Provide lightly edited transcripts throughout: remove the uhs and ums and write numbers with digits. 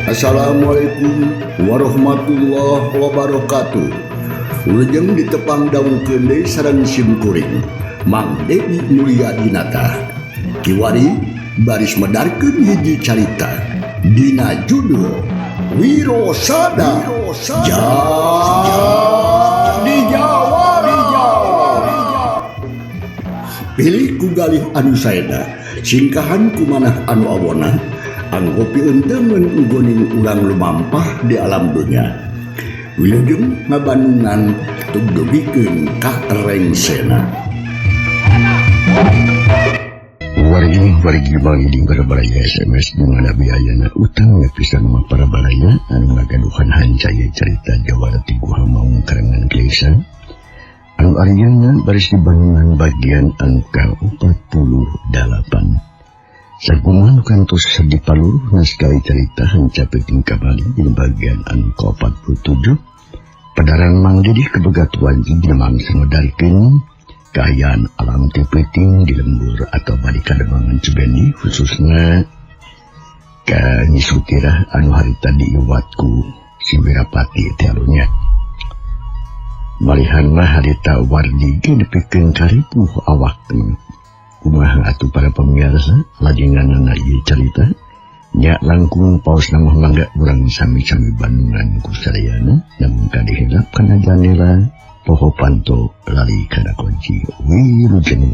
Assalamualaikum warahmatullahi wabarakatuh. Ulujeng ditepang daun kende sareng simkuring Mang Dewi Mulia Dinata kiwari baris medarkeun hiji carita dina judul Wirosada Jadi Jawara. Pilih ku galih anu saeda singkahan kumanah anu awona anggopi enteun ugoning ulang lumampah di alam dunia. Wilujeng ngabanungan tugdugikeun ka rengsena. Wargi bangiding para balaya SMS dengan biayana utang pisan mah para balaya anu ngagaduhan hancaya carita Jawara Tiguha Maung karangan Klesa anu arieuna baris dibangunan bagian angka 48. Saguman kantos dipalur naskah cerita hancape tingkah balik di bagian anu ke-47 padaran Mang Didi kebegatuan di mangsa ngedarikeun kaayaan alam tipeting di lembur atau balik kademangan Cibendi khususnya ka Nyisutira anu harita diiwatku si Wirapati tealunya malihan mah harita Wardi ge nepikeun karipuh awakna. Kumaha atuh para pemirsa lajenganna ieu carita nya langkung paus nama mangga urang sami-sami bandungan ku sadayana namun kadihilap kana janela poho panto lali kana kunci wilujeng.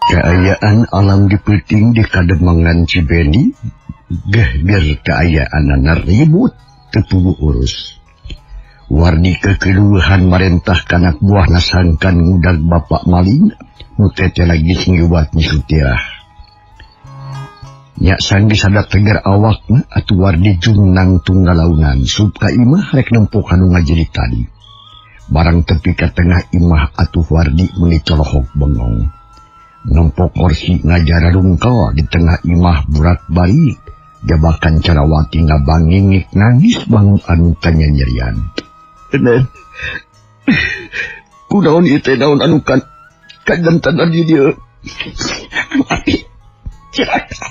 Keayaan alam dipeting di kademangan Cibendi geger keayaan ribut tepugu urus. Wardi kekeluhan marentah kanak buah nasangkan ngudag bapak maling mutete lagi singgiwat Nyisutira. Nya sanggi sadat tegar awakna atu Wardi jungnang tunggalaunan sub ka imah rek nempok anu ngajeri tadi. Barang tepi ka tengah imah atu Wardi meuli colohok bengong. Nempok kursi ngajara rungkal di tengah imah burak balik. Jabakan Carawati ngabangingik nangis bangun anu kanyanyerian. Nen, kunaon ieu teh naon anu kan kajantan di dieu. Mati, cilaka.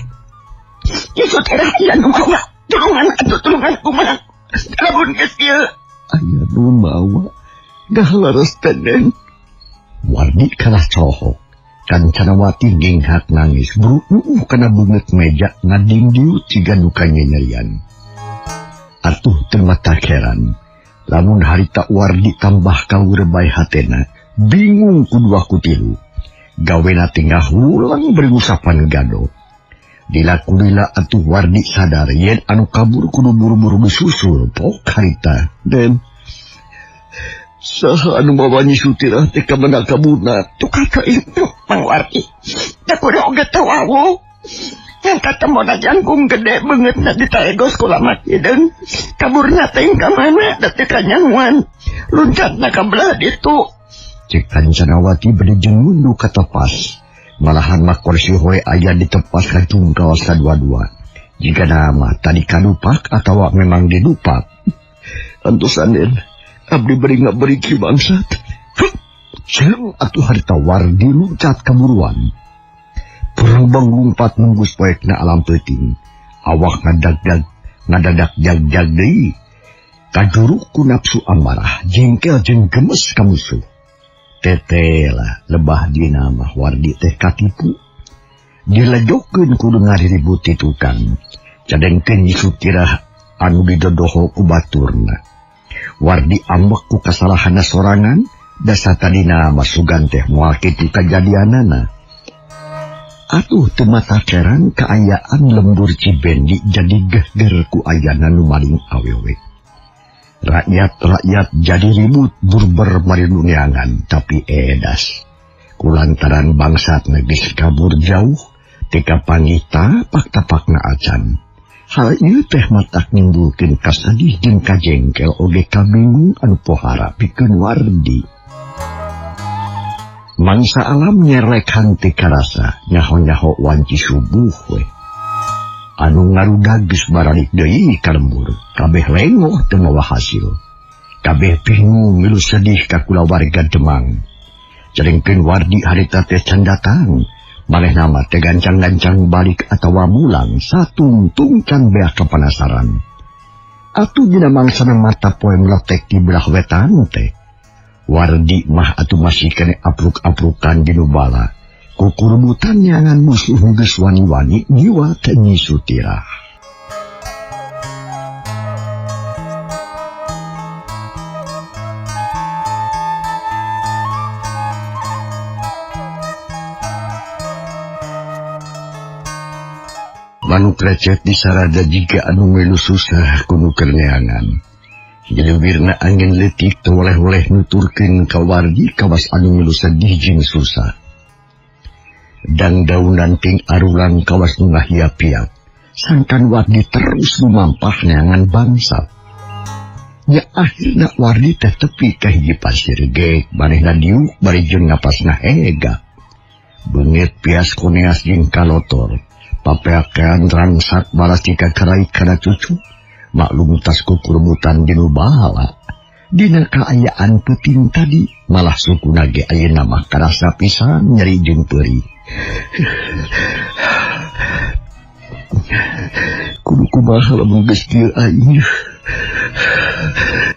Nyisutira aya nu mawa tulungan kumaha. Lamun geus ieu. Aya nu mawa gahalaras tenen. Wardi kalah cohok. Kan Carawati genghak nangis buru kana bunget meja ngadingdiu ciga nukanya nyerian. Atuh teu mata heran lamun harita Wardi tambah kawurebay hatena bingung kudua kutilu gawena tinggal ulang berusapan gado. Dilakulila atuh Wardi sadar yen anu kabur kudu buru-buru disusul pok harita dan saha anu mawa Nyisutira teh ka mana kabuna tuh kata itu Mang Wardi da kudu oge teu awu yang katemona jangkung gede banget na ditaegos ku lamat hideung kaburna teh ka mana da teu kanyanguan luncatna ka belah ditu cek Carawati bade jeung mundu ka tepas malahan mah kursi hoe aya di tepas ka tunggal sadua-dua jika nama tadi kadupak atawa memang didupak antusan den abdi beri ngaberiki bangsat. Jeung atuh harita Wardi luncat kaburuan. Perubang lumpat nunggus poekna alam peuting. Awak ngadadak jag-jag deui. Kajuruk ku nafsu amarah, jengkel jeung gemes ka musuh. Tetela lebah dina mah Wardi teh katipu. Dilejokeun kudu ngariribut ti tukang. Cadengkeun Nyisutira anu didodoho ku baturna. Wardi ambek ku kasalahanna sorangan dasa tadina masugan teh moal kitu kajadianana. Atuh teu mata keran kaayaan lembur Cibendi jadi geger ku ayana nu maling awewe. Rakyat jadi ribut burber marinuneangan tapi edas. Kulantaran bangsatna geus kabur jauh teka pangita tapak-tapakna acan. Hal ieu teh matak nimbulkeun kasadih jeung kajengkel oge kabingung anu pohara pikeun Wardi. Mangsa alam nyerek hante karasa nyaho-nyaho wanci subuh we. Anu ngarudag geus baralik deui ka lembur kabeh lengoh teu mawa hasil. Kabeh bingung milu sedih ka kula warga Demang. Ceringkeun Wardi harita teh can datang. Maneh nama teh gancang-gancang balik atawa mulang satungtung can beak kepanasaran. Atuh dina mangsana mata poe meletek di belah wetan teh. Wardi mah atuh masih kene apruk-aprukan di nubala. Kukurbutan nyangan musuh geus wani-wani jiwa teh Nyi Sutirah. Manuk recet disarada jika anu melu susah kudu kerneangan. Jelewirna angin letik toleh-oleh nuturkeun ka Wardi kawas anu melu sedih jeung susah. Dang daunan ting arulang kawas nu ngahiap-hiap. Sangkan Wardi terus lumampah neangan bangsat. Nya akhirna Wardi teh tepi ka hiji pasir gek manehna diuk bari jeung napasna hega. Beungeut pias koneas jeung kalotor. Papeakean rangsak balas jika kerai kana cucu. Maklum tas kukurbutan di nubala. Dina kaayaan puting tadi malah suku nage ayeuna mah karasa pisan nyeri jeung peurih. Kudu kumaha lamun geus kieu aing.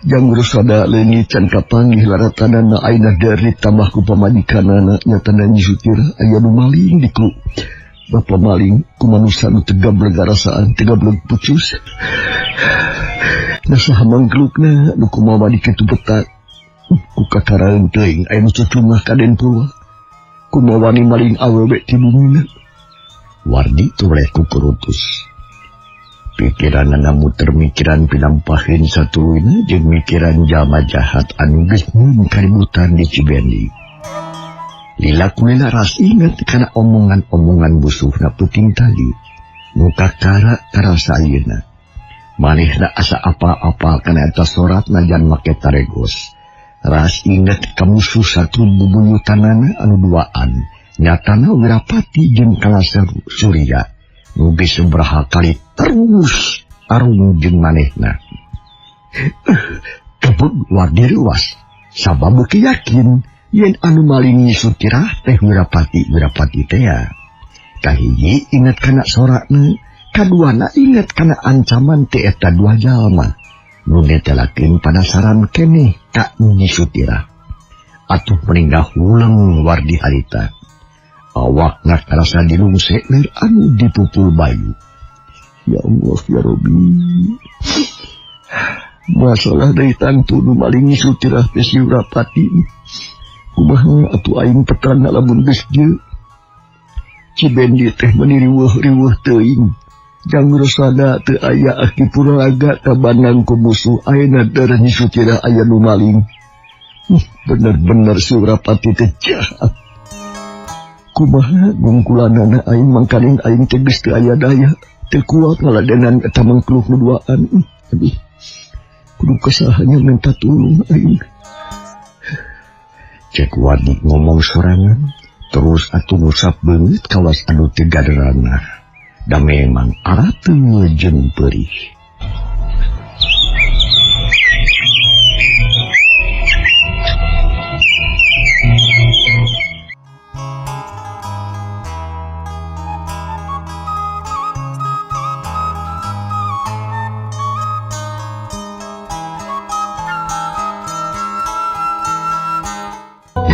Jang rusada leungit can kapanggih laratanana ayeuna deuri tambah ku pamajikanana nyatana Nyi Sutirah aya nu maling di klub. Bapak maling ku manusia nu tegableg garasaan tegableg pucus. Nasaha mangglukna nu kumaha di kitu betak. Ku kakaraeun teuing aya nu cucungah kaden purwa. Kumaha wani maling awewe ti bumina. Wardi toleh kukurutus. Pikiranna muter mikiran pinampaheun satuluyna jeung mikiran jalma jahat anu geus mun kaributan di Cibendi. Lila kulela ras inget kana omongan-omongan musuhna puting tali. Muka kara karasa ayeuna. Manehna asa apa-apa kana eta sorat najan make taregos. Ras inget ka musuh satu bubuyutanana anu duaan. Nyatana Wirapati jeung Kala Surya. Nu geus sabaraha kali terus arung jeung manehna. Kebun Wardi luas. Sabab beuki yakin yen anu maling Nyi Sutirah teh Wirapati teh ya. Kahiji inget kana sorakna, kaduana inget kana ancaman teh eta dua jalma. Nu netelakeun panasaran keneh ka Nyi Sutirah. Atuh meninggah ulang Wardi harita. Awakna karasa dilungsek ler anu dipupul bayu. Ya Allah ya Rabbi. Masalah dari tantu nu maling Nyi Sutirah teh si Wirapati. Kumaha atuh aing petrana lamun geus jeu. Cibendi teh meuni riweuh-riweuh teuing. Jang rusada teu aya aki puraga ka bandang ku musuh ayeuna darah Nyi Sutirah aya nu maling. Bener-bener si Wirapati teh jahat. Kumaha gungkulanana aing mangkaning aing teh geus teu aya daya. Teu kuat ngaladenan eta mangkluk nu duaan. Aduh. Kudu kasahanya minta tulung aing. Cek Wardi ngomong sorangan, terus atuh ngusap beungeut kawas anu teu gaderana. Da memang arateu jeung peurih.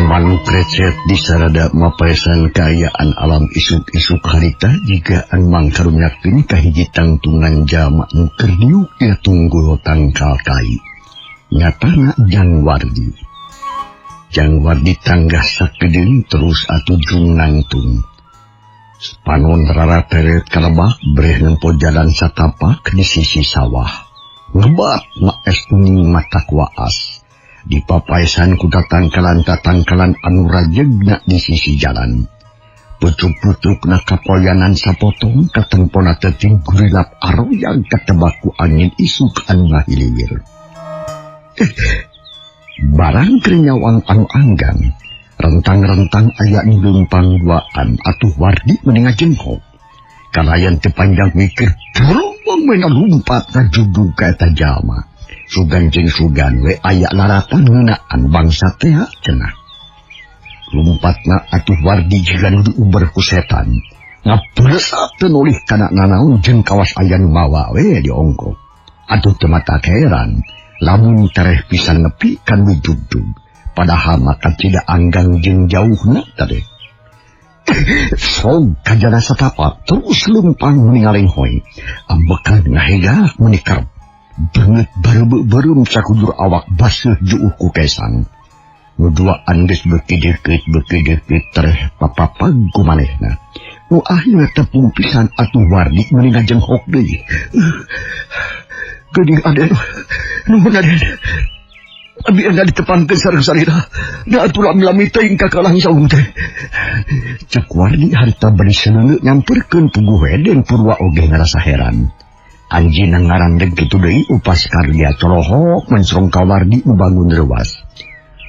Manuk recet disarada mapaesan kaayaan alam isuk-isuk harita jika an mangkarunyakeun ka hiji tangtungan jalma nu keur diuk dina tunggul tangkal kai. Nyatana Jang Wardi. Jang Wardi tanggah sakedeung terus atuh jung nangtung. Panon rara teret kalebak breh nempo jalan satapak di sisi sawah. Ngebat maes kuning matak waas. Di papaesan kuda tangkalan-tatangkalan anu rajegna di sisi jalan. Pucuk-pucuk na kapoyanan sapotong katengpona teting gurilap aroyang katebaku angin isuk anu ngahiliwir. Barang kerenyawang anu anggang, rentang-rentang aya nu leumpang duaan atuh Wardi meninga jengkok. Kalayan teu panjang mikir, terowong mena lumpat ka judul ka eta jalma. Sugan jeung sugan we aya laratan ngeunaan bangsa teh cenah. Lumpatna atuh Wardi jigan diuber ku setan. Ngaberesat teu nulih kana nanaon jeung kawas aya nu mawa we di ongko. Atuh teu mata heran lamun tareh pisan nepi kan wujudug. Padahal maka tidak anggang jeung jauhna tadi. Sog kajana satapak terus lempang meningaling hoy. Ambekan ngahegah menikar. Banget bareu-bareu sakudur awak baseuh juuh ku kesang. Nuduaan geus beuki deukeut tereh papapag ku manehna. Nu akhirna tepung pisan atuh Wardi meuningna jenghok deui. Geuning Aden, nuhun Aden. Abi anda ditepangkeun sareng salira. Da atuh lami-lami teuing kakalang saung teh. Cek Wardi harita bari seleuleu nyamperkeun puguh Eden Purwa oge ngarasa heran. Anjina ngarandeg kitu deui upas karya colohok mensrong ka Wardi membangun rewas.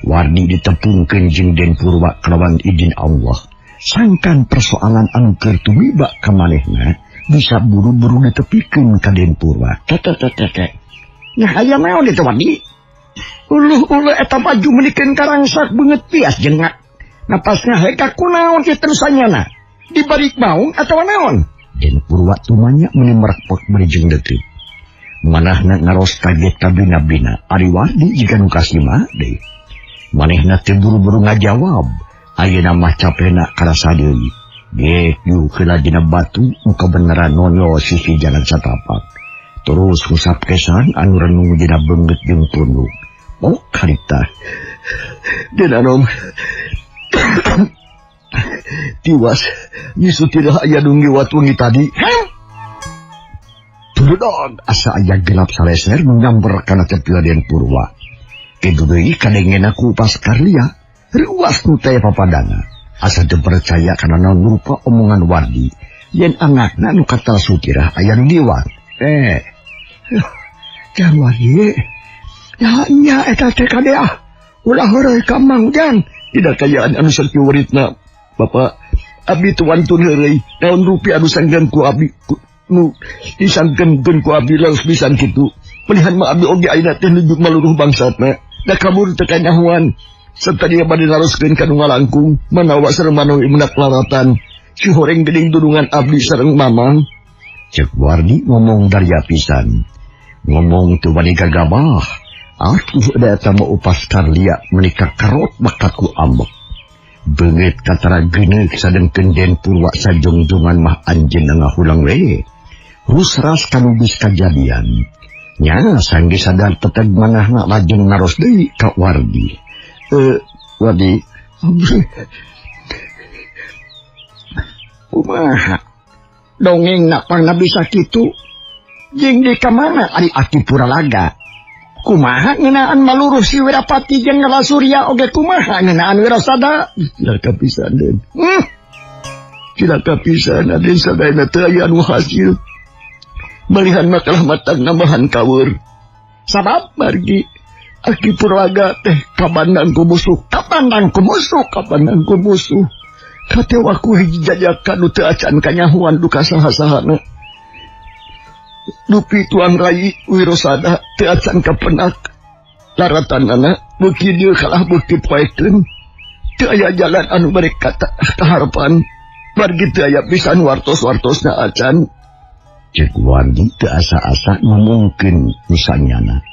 Wardi ditepungkeun jeung Den Purwa kalawan izin Allah. Sangkan persoalan anu keur tumiba ka manehna bisa buru-buru ditepikeun ka Den Purwa. Tete. Nya aya naon ditu Wardi? Uluh eta maju menikeun karangsak beungeut pias jeung napasna heka kunaon kitu sanyana? Dibalik maung atawa naon? Den Purwa tumanya menimerakpok berijeng detik. Manahna ngaros kaget kabina-bina. Ari Wardi jika nu kasima deui. Manehna teu buru-buru ngajawab. Ayeuna mah capena karasa deui. Geuk yu heula dina batu muka beneran nonyo sisi jalan satapak. Terus husap kesan anu renung dina beungeut jeung punduk. Oh karita. Den Anom. Tiwas nyisutilah aya nu ngiwat wengi tadi. Turun asa aya gelap saleser nyamber kana tepian Den Purwa. Kitu deui kadengena ku pas karlia ruas nu teh papadana. Asa teu percaya kana naon rupa omongan Wardi yen anakna nu katal sutirah aya nu ngiwat. Can Wardi. Ya eta teh kadea. Ulah heureuy ka Mang Jan. Tidak kayaan anu sakieuritna. Bapak, abdi tuantun heureuy, naon rupi anu sanggeun ku abdi nu disangkeun ku abdi laos pisan kitu. Pelihan mah abdi oge ayeuna teh nuju maluruh bangsatna. Da kabur teu kanyahoan. Serta dia bade naroskeun ka nu ngalangkung, manawa sareng manowi menak laratan. Si horeng geuning dudungan abdi sareng Mamang. Cek Wardi ngomong darya pisan. Ngomong teu bade gagabah. Atuh da eta mah upas karlia menikah karot bakat ku ambek. Beungeut katara geuneuk sadengkeun Den Purwa sajungjungan mah anjeunna ngahulang we. Rusras kanubis kajadian. Nya sangge sadar teteg manahna lajeng naros deui ka Wardi. Wardi, kumaha dongengna pangna bisa kitu? Jeung di ka mana ari Aki Puralaga? Kumaha ngeunaan maluruh si Wirapati jeung Ngalasurya oge kumaha ngeunaan Wirasada? Cilaka pisan Den. Cilaka pisan Den sadayana teu aya anu hasil. Balihan makalah matang nambahan kaweur. Sabab margi Aki Puralaga teh kabandang ku musuh. Katewa ku hiji jajakan nu teu acan kanyahoan duka saha-sahana. Dupi Tuan Rai Wirasada teu acan kapenak. Laratanana beuki dieu kalah beuki poekeun. Teu aya jalan anu bari kaharapan. Margi teu aya pisan wartos-wartosna acan. Cek Wardi teu asa-asa ngomongkeun nusanyana.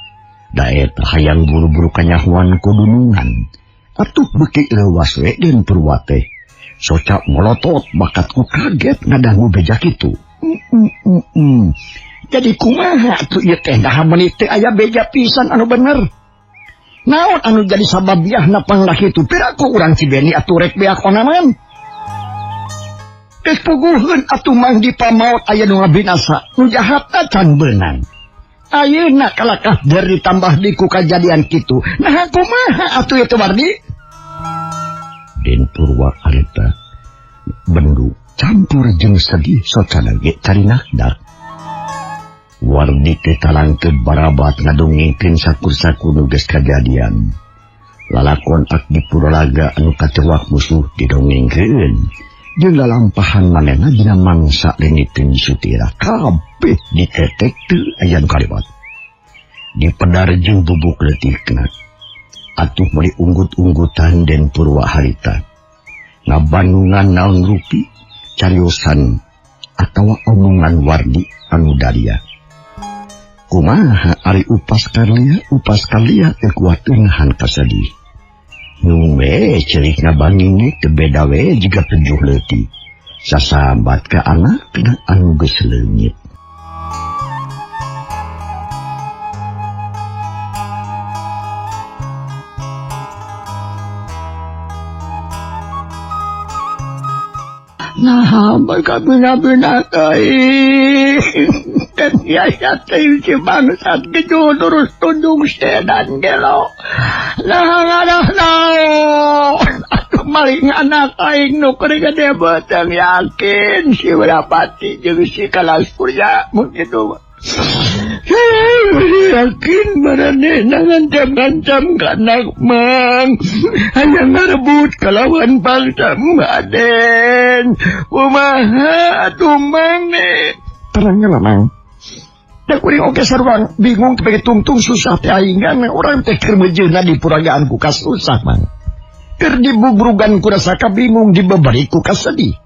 Da eta hayang buru-buru kanyahoan ku dunungan. Atuh beuki leuwas we Den Purwa teh. Socap molotot bakat ku kaget ngadangu beja kitu. Jadi kumaha tuh ieu teh dah menit teh aya beja pisan anu bener. Naon anu jadi sababiahna panglah kitu? Piraku urang Cibeni atuh rek beak onaman. Geus puguheun atuh Mang di pamaot aya nu ngabinasa, nu jahatna can beunang. Ayeuna kalakah dari tambah di ku kajadian kitu. Nah kumaha atuh ieu teh Wardi? Den Purwa harita bendu campur jeung sedih socana ge cari nakdak. Wardi teh talangkeun barabat ngadongengkeun sakur-sakur nu geus kajadian. Lalakon Aki Puralaga anu kacewak musuh didongengkeun. Jeung lalampahan manehna dina mangsa leungiteun Sutira kabeh ditetek teu aya nu kalewat. di pedar jeung bubuk letikna. Atuh meuli unggut-unggutan Den Purwa harita. Ngabandungan naon rupi, cariosan atawa omongan Wardi anu daria. Kumaha ari upas kalia teu kuat nahan kasedih. Nu we cerik ngabanging teu beda we jiga 7 leutik. Sasambat ka anakna anu geus leungit. Nah, bina-bina kai. Dan yaya tayo si bangsat kejo terus tundung sedan gelo. Nah. Aduh maling anak aing nu kering gede beteng yakin si Wirapati jeung si Kalaspurya begitu. Yakin marane ngancam-ngancam kanak mang hanya ngarebut kalawan bangsa Aden. Kumaha atuh mang ne terangnya lah mang. Da kuring oge sarua bingung teu tungtung susah teh ainggan urang teh keur mejeuna di puragaan ku kasusah mang. Keur dibubrugan ku rasa kabingung dibebari ku kasedih.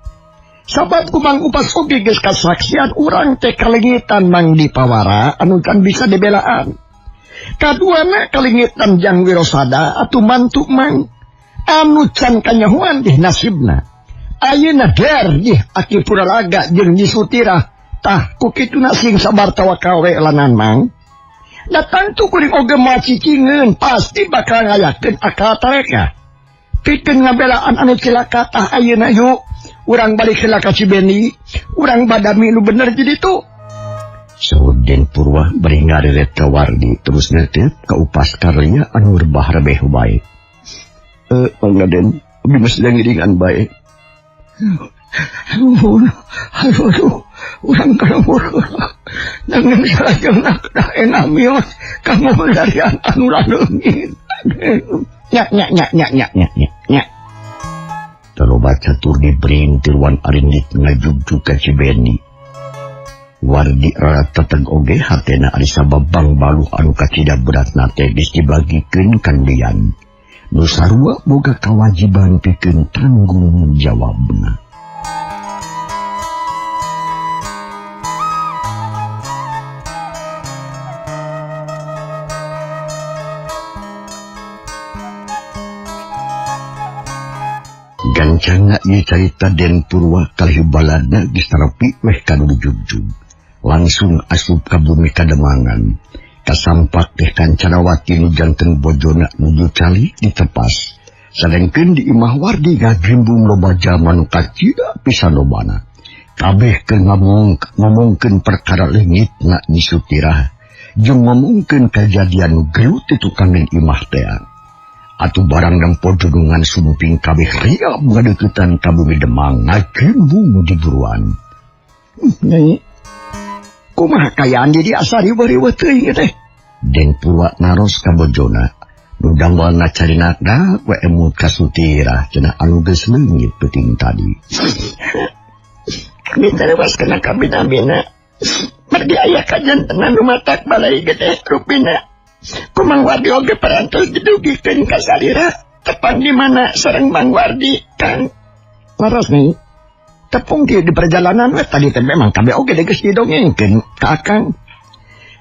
Sabab kumang upas oge geus kasaksian urang teh kalengitan mang di pawara anu kan bisa dibelaan. Kaduana kalengitan Jang Wirosada atuh mantu mang anu can kanyahuan di nasibna. Ayeuna der di aki Puralaga jeung Nyi Sutira tah kukituna sing sabar tawakawe lanan mang. Datang tu kuring oge macicingeun pasti bakal ngayakeun akal tareka. Pikeun ngabelaan anu cilaka tah ayeuna yuk. Urang balik heula ka Cibeni, urang badami nu bener jadi tu. Saud Den Purwa bari ngareret ka Wardi terus netep ka upas karya anu rebah-rebeh bae. Pangaden, abdi mesti ngiringan bae. Aduh, urang kalamur. Nanging salajengna enah mios kamu dari anu leungit. Nyak. Terobat catur dibring tiluan arindik ngajug-jug ka Cibeni. Wardi rarat teteg oge hatena ari sababang baluh anu kacida beratna teh geus dibagikeun kandian. Nu sarua boga kawajiban pikeun tanggung jawabna. Gancangna ieu carita Den Purwa kalihubaladna geus tarapi weh kanu jugjug. Langsung asup ka bumi kademangan. Kasampak teh Kancanawati nu janten bojona nuju cali ditepas. Sadengkeun di imah Wardi ngagimbung loba jaman kacida pisan lobana. Kabeh keur ngomongkeun perkara leungitna Nyi Sutira jeung ngomongkeun kajadian nu gelut ti tukangan imah teh. Atuh barang nempo judungan sumping kabeh riap ngadeuketan ka bumi Demang ngagimbung di buruan. Nyai, kumaha kayaan jadi asari bariweuh teuing teh? Den Purwa naros ka bojona, nu dangwalna carina da we emut ka Sutira cenah anu geus leungit peuting tadi. Kami terewas kena kabina-bina. Merdi aya kajantenan nu matak balai gede rupina. Kumang Wardi oge parantos didugikeun ka salira tepang di mana sareng Mang Wardi Kang. Laras nih. Tepung di perjalanan we tadi teh memang kabeh oge geus didongengkeun ka Akang.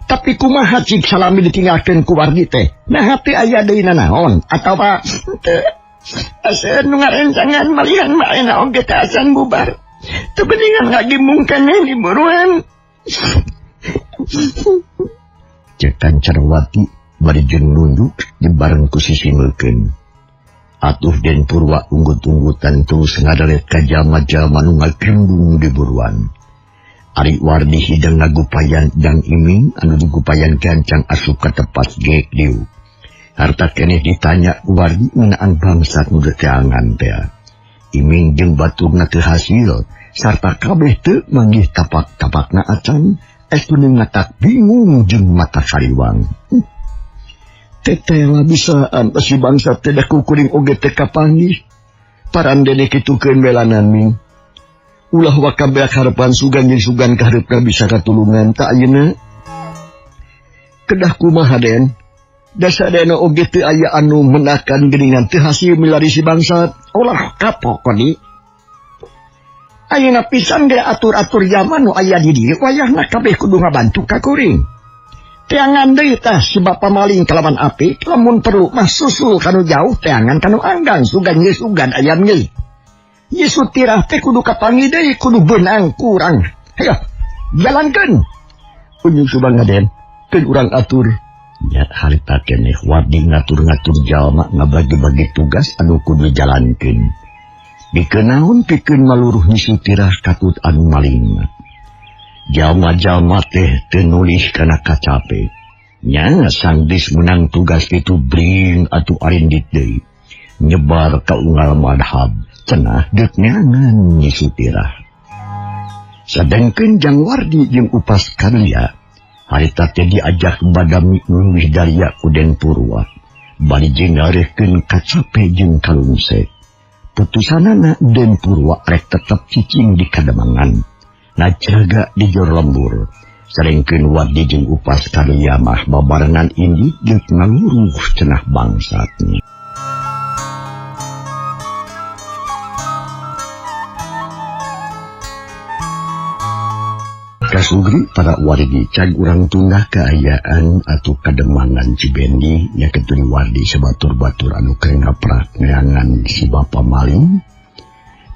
Tapi kumaha cik salami ditinggalkeun ku Wardi teh? Nah teu aya deuna naon atawa teu asa nu ngarencangan malihan maena oge teh asan bubar. Teu beningan ngagimbung keneh di buruan. Cek Kancanawati bari jeung nunduk dibareng ku sisingeukeun. Atuh Den Purwa unggut-unggutan terus ngadalet ka jalma-jalma nu ngagimbung di buruan. Ari Wardi hidang ngagupayan Jang Iming anu digupayan gancang asup ka tepas geek diu. Harta keneh ditanya Wardi ngeunaan bangsat nu deteangan teh. Iming jeung baturna teu hasil sarta kabeh teu manggih tapak-tapakna acan. Estuneng ngatak bingung jeung mata sariwang. Teteh lah bisaan si bangsa teh dah kukuring oge teh kapanggih. Parandene kitukeun belanan ming. Ulah wakabeh harapan sugan jeung sugan kaharepna bisa katulungan ta ayeuna. kedah kumaha den. Dasadana oge teu aya anu menakan geuningan teu hasil milari si bangsat. Ulah kapok kodi. Ayeuna pisan ge atur-atur zaman nu aya di dieu wayahna kabeh kudu ngabantu ka kuring. Teangan deui tah si bapa maling kalawan apik, lamun perlu mah susul kanu jauh teangan kanu anggang sugan ge sugan ayam ge. Ye sutirah teh kudu kapangi deui kudu beunang kurang. Hayo, jalankeun. Unjung subang den, keun urang atur. Ya harita keneh Wardi ngatur-ngatur jalma ngabagi-bagi tugas anu kudu jalankeun. Dikenaun pikeun maluruh ni sutirah katut anu maling. Jalma-jalma teh teu nulis kana kacape. Nya sanggeus menang tugas kitu bring atuh arindit deui. Nyebar ka unggal madhab cenah deuk neangan ni sutirah. Sadengkeun Jang Wardi jeung Upas Kalia harita teh diajak badami nulis daya ku Den Purwa. Bari jengarehkeun kacape jeung kalungse. Putusanana Den Purwa rek tetep cicing di kademangan. Najaga di jor lembur. Sarengkeun Wardi jeung Upas Kalia mah babarengan indi geus ngaluruh cenah bangsatna. Kasugri para wargi can urang tunggah keayaan atau kademangan Cibendi nya ketuni Wardi sebatur-batur anu keur ngaprak neangan si bapa maling.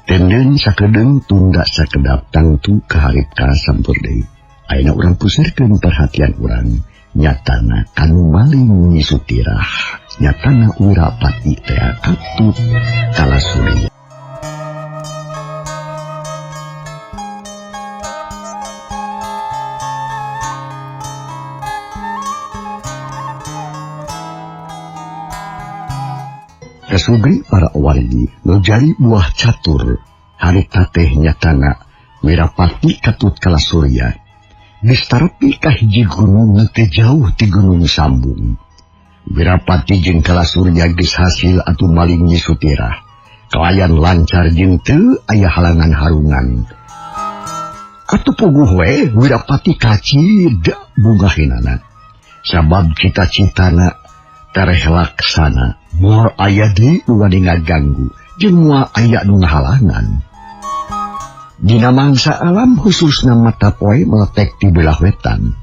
Tenden sakedeung tunda sakedap tangtu kaharip ka sampur deui. Ayeuna urang pusarkeun perhatian urang nyatana kanu maling ni sutirah. Nyatana Wirapati teh katut Kalasuri. Kasugri para wargi nujari buah catur harita teh nyatana Wirapati katut Kalasurya distarepi ka hiji gunung teu jauh ti Gunung Sambung. Wirapati jeung Kalasurya geus hasil atuh maling Nyi Sutirah kalayan lancar jeung teu aya halangan harungan. Atuh puguh we Wirapati kacid bungahinana sabab cita-citana tereh laksana. Moal aya deui nu ngaganggu jeung moal aya nu ngahalangan. Dina mangsa alam khususna mata poe meletek di belah wetan.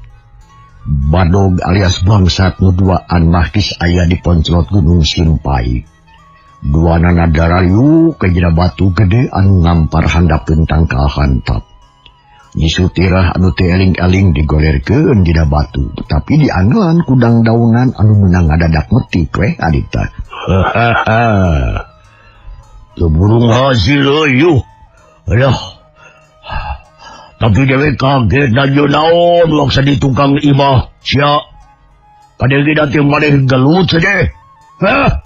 Badog alias bangsat nu duaan mah geus aya di ponclot Gunung Simpai. Duanana darayu ka dina batu gede anu ngampar handapeun tangkal hantap. Nyi Sutirah anu teu eling-eling digolerkeun dina batu, tapi dianggelan kudang daunan anu meunang ngadadak metik we adita. Keburung hasil euy. Aduh. Tapi dewe kaget dan yo naon waksa di tukang imah sia. Kadang kita teh maneh gelut saja. Hah?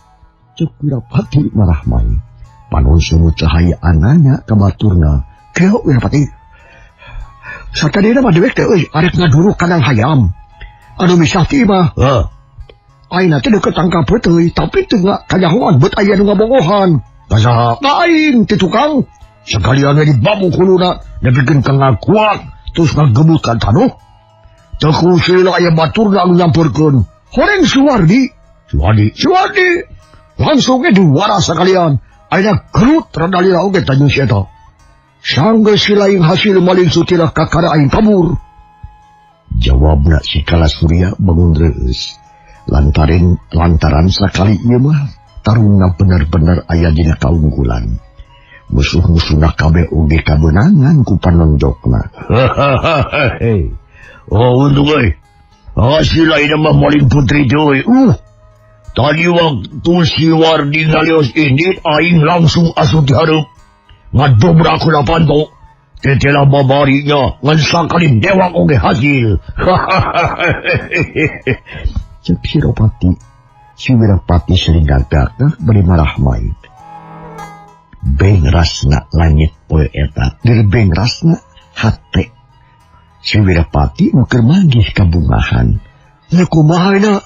Cuk Wirapati marah mai. Panon sunu cahaya ananya ka baturna. Keo Wirapati. Satadina mah dewek teh euy arek ngaduruk kandang hayam. Anu misah ti mah. Heuh. Ayeuna teh deukeut tangkap teuy, tapi teu kajahoan beut aya nu ngabogohan. Kasaha? Aing ti tukang. Sekalian we dibabu kuluna nepikeun ka ngakuat terus ngagebut ka tanuh. Teu kusila aya baturna anu nyampeurkeun. Horeng Suwardi. Suwardi. Langsung ge diwaras sekalian. Ayeuna gerut radalira oge tanjung si eta. Sanggeus si laing hasil maling Sutirah kakara aing kabur. Jawabna si Kalasurya bangun reus. Lantaran sakali ieu mah taruna bener-bener aya dina kaunggulan. Musuh-musuhna kabeh oge kabeunangan ku panonjokna. Oh untung euy. Hasil ayeuna mah maling putri teh euy. Tadi waktu si Wardi ngalios indit aing langsung asup di hareup. Ngadobrak ku panto. Tetela babarinya ngan sakali dewang oge hasil. Cek si Wirapati sering gagak beri marah mai. Bengrasna langit poe eta dir bengrasna hate. Si Wirapati keur manggih ka bungahan. Nya kumaha na?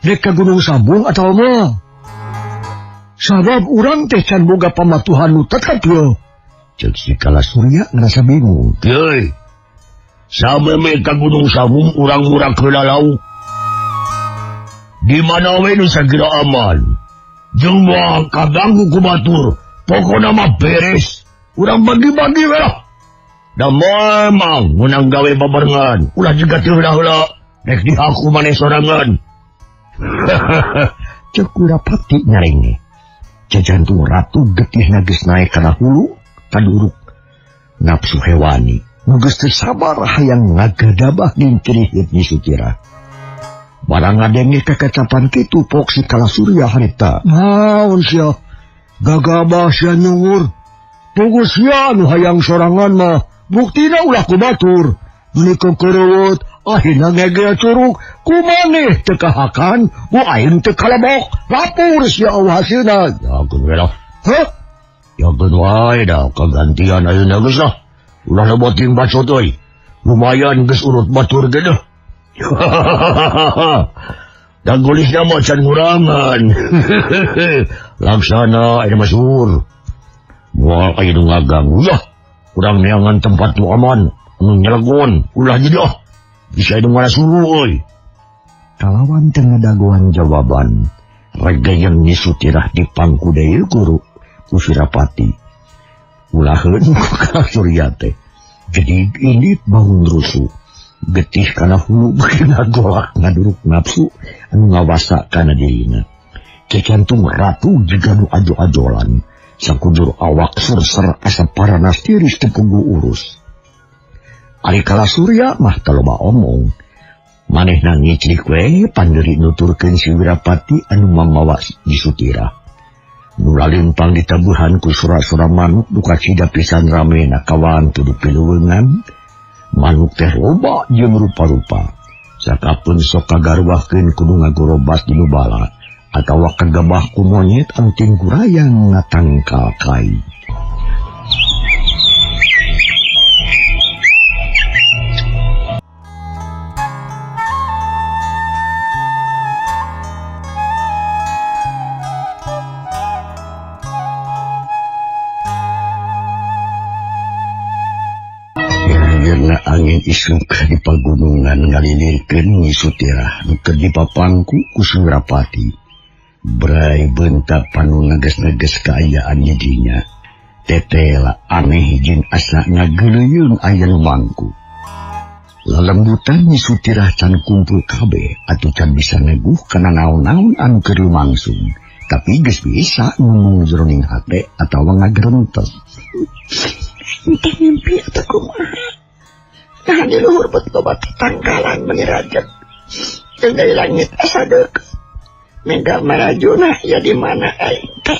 Dek ka Gunung Sambung atawa mah? Sabab urang teh can boga pamatuhan nu tetep yo. Cek si Kalasurya ngerasa bingung. Yeuy. Sameme ka Gunung Sambung urang-urang keula lauk. Di mana we nu sagira aman. Jeung moal kaganggu ku batur, pokona mah beres. Urang bagi-bagi we lah. Da memang menang gawe babarengan. Ulah juga teu heula rek dihaku maneh sorangan. Cek Wirapati nyarengne. Jajantung ratu getih geus naek kana hulu kaduruk nafsu hewani. Nu geus teu sabar hayang ngagadabah ngincerikeun Nyi Sutira. Barang ngadenge kekacapan kitu pok si Kalasurya harita. Naon sia? Gagabah sia nyungur. Pugus sia nu hayang sorangan mah. Buktina ulah ku batur. Menika kerewet akhirna ngegea curug. Kumaneh teu kahakan. Ku aing teu kalebok. Lapur sia hasilna. Yakeun we lah. Hah? Yakeun wae da kagantian ayeuna geus lah. Ulah leboting bacot euy. Lumayan geus urut batur ge dah. Dan gulisnya mau can ngurangan. Laksana ini masur. Mual ayo ngagang. Yah, kurang neangan tempat tu aman. Nyelegon, ulah jadi bisa itu ngana suruh oi. Kalawan tengah daguan jawaban. Rega yang Nyi Sutira dipangku deui guru ku Wirapati. Ulaheun ku Kalasurya teh. Jadi ini bangun rusuh. Getih kana hulu beukeuna golak ngaduruk nafsu anu ngawasa kana dirina. Kecantung ratu juga nu ajo-ajolan. Sakujur awak serser asa paranas tiris teu puguh urus. Ari Kalasurya mah taloba omong. Manehna ngicrik we panderi nuturkeun si Wirapati anu mamawa Nyi Sutira. Nu lalimpang ditabuhan ku sura-sura manuk duka cida pisan ramena kawan tuduh piluweungan. Manuk teh loba jeung rupa-rupa. Sakapeun sok kagarwahkeun kudu ngagorobas di nubala atawa kagabah ku monyet anu ting gurayang ngatangkal kai. Angin isuk di pagunungan ngalilirkeun Nyi Sutira nu keur dipapangku ku Wirapati. Brai bentak panu neges-neges kaayaan didinya. Tetela aneh jeung asa ngageuleuyeun aya nu mangku. Lalembutan Nyi Sutira can kumpul kabeh atuh can bisa neguh kana naon-naon anu keur lumangsung. Tapi geus bisa ngomong jroning hate atawa ngagerentes. Entah mimpi atau kumaha. Nah di luhur bet loba tangkalan menirajat. Jeung dari langit asa deukeut. Mega marajuna ya di mana aing teh.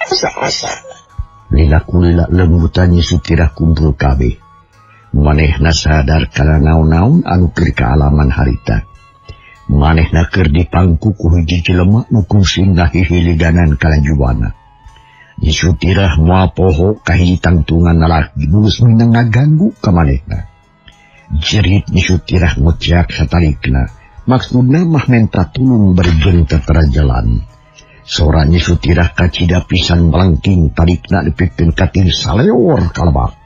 Asa-asa. Lila-kulila lembutan Nyi Sutira kumpul kabeh. Manehna sadar kana naon-naon anu keur kaalaman harita. Manehna keur dipangku ku hiji jelema nu kungsingna hihiliganan kalajuwana. Nyi Sutira moal poho ka hiji tangtungan lalaki nu geus minang ngaganggu ka manehna. Jerit Nyi Sutira ngociak satarikna. Maksudna mah minta tulung berjeun tetera jalan. Sora Nyi Sutira kacida pisan melengking tarikna dipikeun ka tir salewor kalebak.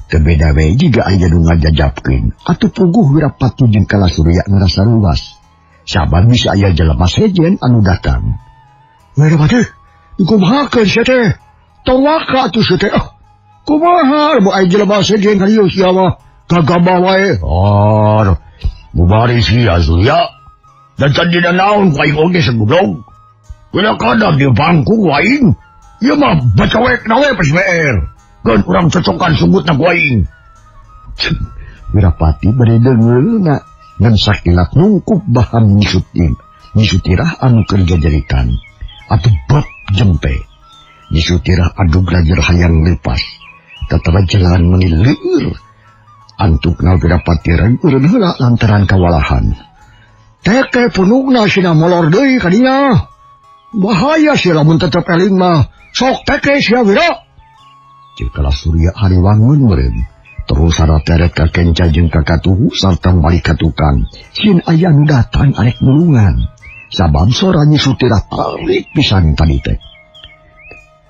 Kebeda we jiga aya nu ngajajabkeun atuh puguh Wirapati jeung Kalasurya ngarasa luas. Saban bisa aya jelema sejen anu datang. Wirapati, kumaha sia teh? Tong waka atuh sia teh. Kumaha mu aya jelema sejen kalieu sia mah? Kagabah wae. Bubari sia Surya. Dan candina naon ku aing oge sagoblog. Kena kadang di bangku ku aing. Ieu mah bacawek na we PSBR. Keun urang cocokan subutna ku aing. Wirapati bade deungeulna ngan sakilat nungkup bahan Nyi Sutira anu keur jajarikan. Atuh bab jempe. Nyi Sutira adu belajar hayang lepas. Tatara jalan menileur. Antukna Wirapati reureun heula lantaran kawalahan. Teke punugna sina molor deui kadinya. Bahaya sia lamun tetep eling mah. Sok teke sia Wira. Cik Kalasurya hari wangun meureun. Terus sarateret ka kenca jeung ka katuhu sarta balik ka tukang. Sin aya nu datang arek nulungan. Sabab sora Nyi Sutira tarik pisan tadi teh.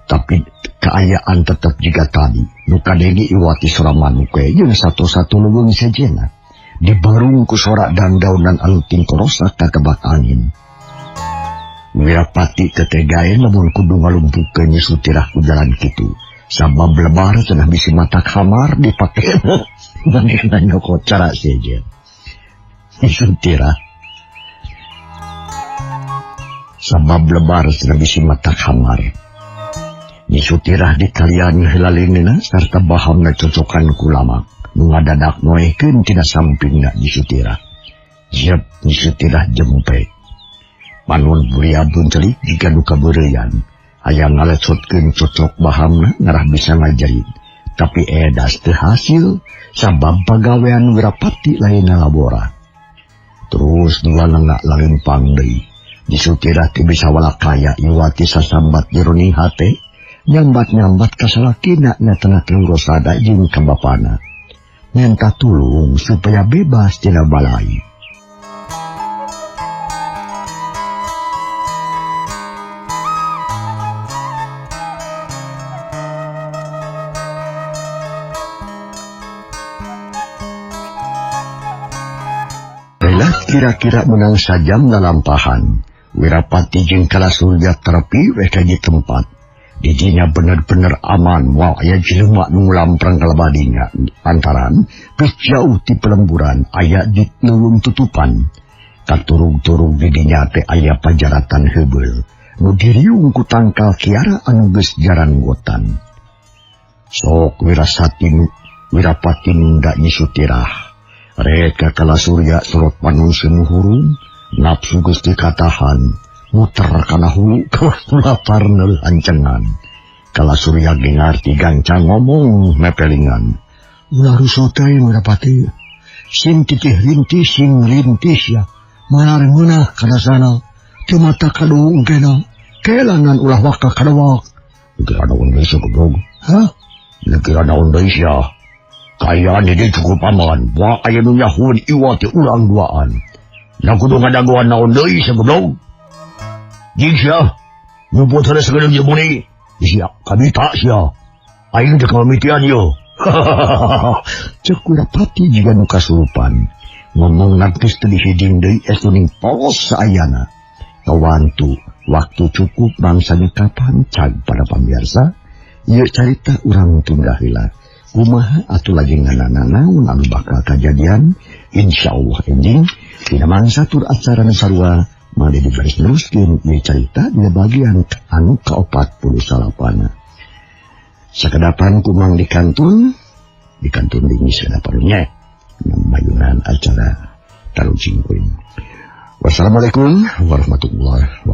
Tapi keayaan tetap juga tadi. Nu kadenge iwati sora manuk we jeung satu-satu leuweung sejena. Dibarung ku sorak dan daunan anu tingkorosak ka kebak angin. Wirapati ketegaen lamun kudu ngalumpukeun Nyi Sutirah ku jalan kitu. Sabab lebar cenah bisi mata kamar dipake manehna nyokot cara saja. Nyi Sutirah sabab lebar cenah bisi mata kamar. Nyi Sutirah dikalian heulalinina sarta bahamna cocokan ku lamak. Nu ngadadak noehkeun tina sampingna Nyi Sutirah. Jep Nyi Sutirah jempe. Manun buriadun celik jika duka bereyan. Aya ngalecotkeun cocok bahamna ngarah bisa ngajarin. Tapi edas teu hasil sabab pagawean Wirapati lainna labora. Terus nulanengna lalimpang deui. Nyi Sutirah teu bisa walakaya iwati sasambat jroning hate. Nyambat-nyambat ka salakina nyatana teu rosada jeung ka bapana. Minta tulung supaya bebas tina balai. Kira-kira menang sajam lalampahan. Wirapati jeung Kalasurya terepi weh ka di tempat. Didinya bener-bener aman moal aya jelema nu lamprang kalabadinya. Lantaran geus jauh ti pelemburan aya di leuweung tutupan. Katurug-turug didinya teh aya pajaratan heubeul nu diriung ku tangkal kiara anu geus jaranggotan. Sok Wirapati nunda Nyi Sutirah. Reka Kalasurya surut panun semuhurun, nafsu geus dikatahan, muter kana hulu lapar neul ancengan. Kalasurya ge ngarti gancang ngomong mepelingan. Ulah rusot teh Wirapati, sing titih rintis sing rintis ya, malar meunah kana sana, teu mata kaduung kena, kelangan ulah waka kadawak. Kira naon deui goblok? Hah? Kira naon deui sia? Kayaan ini cukup aman. Wah aya nu nyahun iwati ulang duaan. Na kudu ngadagoan naon deui sagoblok. Jing sia, nyumput heula sagedeung jemuni. Sia, kabita sia. Aing teh kamimitian yo. Cek Wirapati jiga nu kasurupan. Ngomong nangkis teu dihiding deui estuning polos saayana. Kawantu, waktu cukup bangsanya kapan cag pada pamirsa. Ieu carita urang tunggah heula. Kumaha atuh lagi nganana naon anu bakal kajadian insyaallah enjing dina mangsa tur acara nu sarua made dibaris teruskeun ieu carita dina bagian anu ka-48. Sakadapan kumang dikantun dingis sadaparunya mayunan acara tarucing kuring. Wassalamualaikum warahmatullahi wabarakatuh.